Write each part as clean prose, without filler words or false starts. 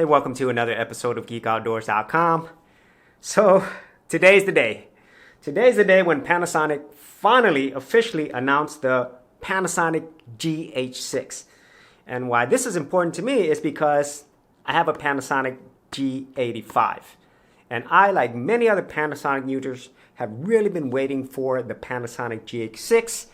Hey, welcome to another episode of GeekOutdoors.com. So, today's the day. Today's the day when Panasonic finally officially announced the Panasonic GH6. And why this is important to me is because I have a Panasonic G85. And I, like many other Panasonic users, have really been waiting for the Panasonic GH6.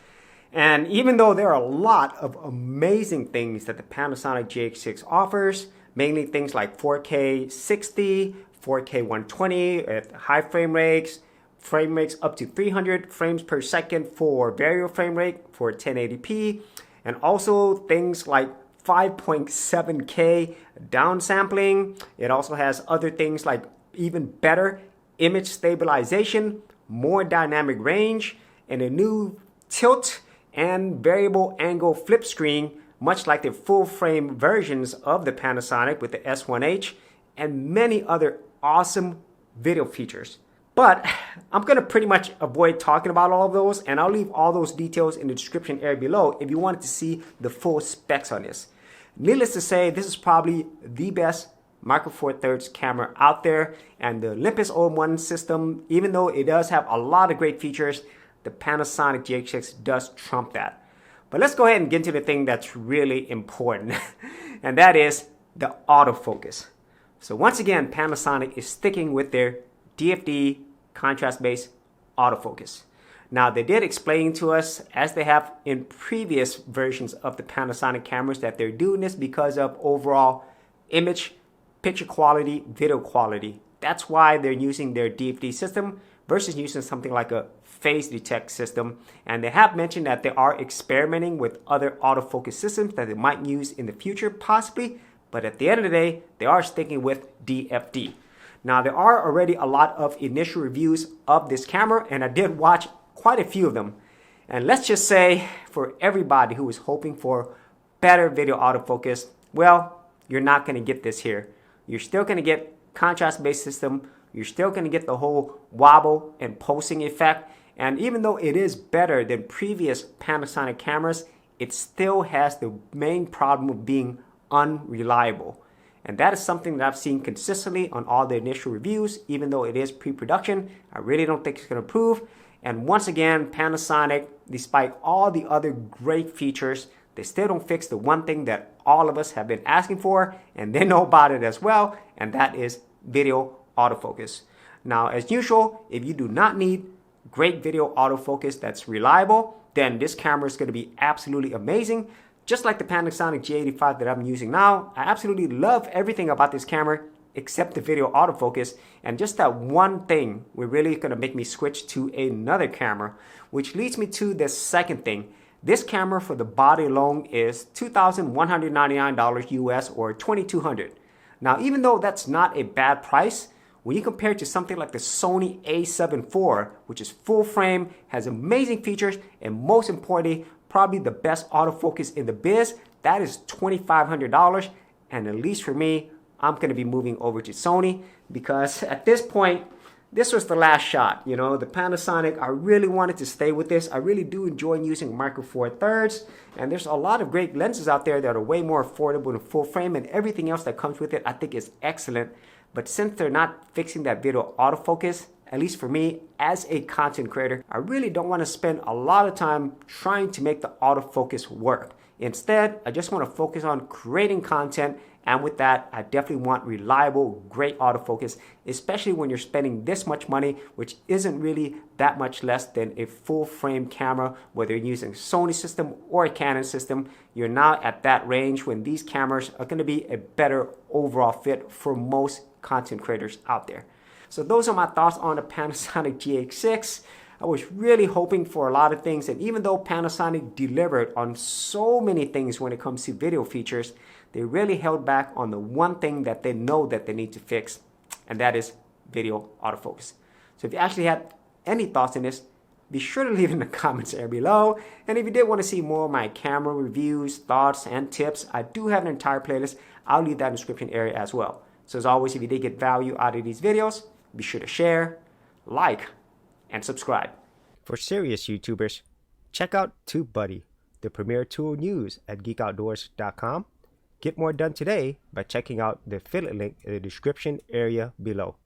And even though there are a lot of amazing things that the Panasonic GH6 offers, mainly things like 4K 60, 4K 120 at high frame rates up to 300 frames per second for variable frame rate for 1080p, and also things like 5.7K downsampling. It also has other things like even better image stabilization, more dynamic range, and a new tilt and variable angle flip screen, much like the full frame versions of the Panasonic with the S1H, and many other awesome video features. But I'm going to pretty much avoid talking about all of those, and I'll leave all those details in the description area below if you wanted to see the full specs on this. Needless to say, this is probably the best Micro Four Thirds camera out there, and the Olympus OM1 system, even though it does have a lot of great features, the Panasonic GH6 does trump that. But let's go ahead and get into the thing that's really important, and that is the autofocus. So once again, Panasonic is sticking with their DFD contrast-based autofocus. Now, they did explain to us, as they have in previous versions of the Panasonic cameras, that they're doing this because of overall image, picture quality, video quality. That's why they're using their DFD system versus using something like a phase detect system. And they have mentioned that they are experimenting with other autofocus systems that they might use in the future, possibly. But at the end of the day, they are sticking with DFD. Now, there are already a lot of initial reviews of this camera, and I did watch quite a few of them. And let's just say, for everybody who is hoping for better video autofocus, well, you're not going to get this here. You're still going to get contrast-based system. You're still going to get the whole wobble and pulsing effect. And even though it is better than previous Panasonic cameras, it still has the main problem of being unreliable. And that is something that I've seen consistently on all the initial reviews. Even though it is pre-production, I really don't think it's going to improve. And once again, Panasonic, despite all the other great features, they still don't fix the one thing that all of us have been asking for, and they know about it as well, and that is video autofocus. Now, as usual, if you do not need great video autofocus that's reliable, then this camera is going to be absolutely amazing. Just like the Panasonic G85 that I'm using now, I absolutely love everything about this camera except the video autofocus, and just that one thing will really going to make me switch to another camera, which leads me to the second thing. This camera for the body alone is $2,199 US or $2,200. Now, even though that's not a bad price, when you compare it to something like the Sony a7 IV, which is full frame, has amazing features, and most importantly, probably the best autofocus in the biz, that is $2,500. And at least for me, I'm going to be moving over to Sony, because at this point, this was the last shot. You know, the Panasonic, I really wanted to stay with this. I really do enjoy using Micro Four Thirds, and there's a lot of great lenses out there that are way more affordable than full frame, and everything else that comes with it I think is excellent. But since they're not fixing that video autofocus, at least for me as a content creator, I really don't want to spend a lot of time trying to make the autofocus work. Instead, I just want to focus on creating content, and with that, I definitely want reliable, great autofocus, especially when you're spending this much money, which isn't really that much less than a full frame camera, whether you're using a Sony system or a Canon system. You're now at that range when these cameras are going to be a better overall fit for most content creators out there. So those are my thoughts on the Panasonic GH6. I was really hoping for a lot of things, and even though Panasonic delivered on so many things when it comes to video features, they really held back on the one thing that they know that they need to fix, and that is video autofocus. So if you actually had any thoughts on this, be sure to leave it in the comments area below. And if you did want to see more of my camera reviews, thoughts, and tips, I do have an entire playlist. I'll leave that in the description area as well. So as always, if you did get value out of these videos, be sure to share, like, and subscribe. For serious YouTubers, check out TubeBuddy, the premier tool news at GeekOutdoors.com. Get more done today by checking out the affiliate link in the description area below.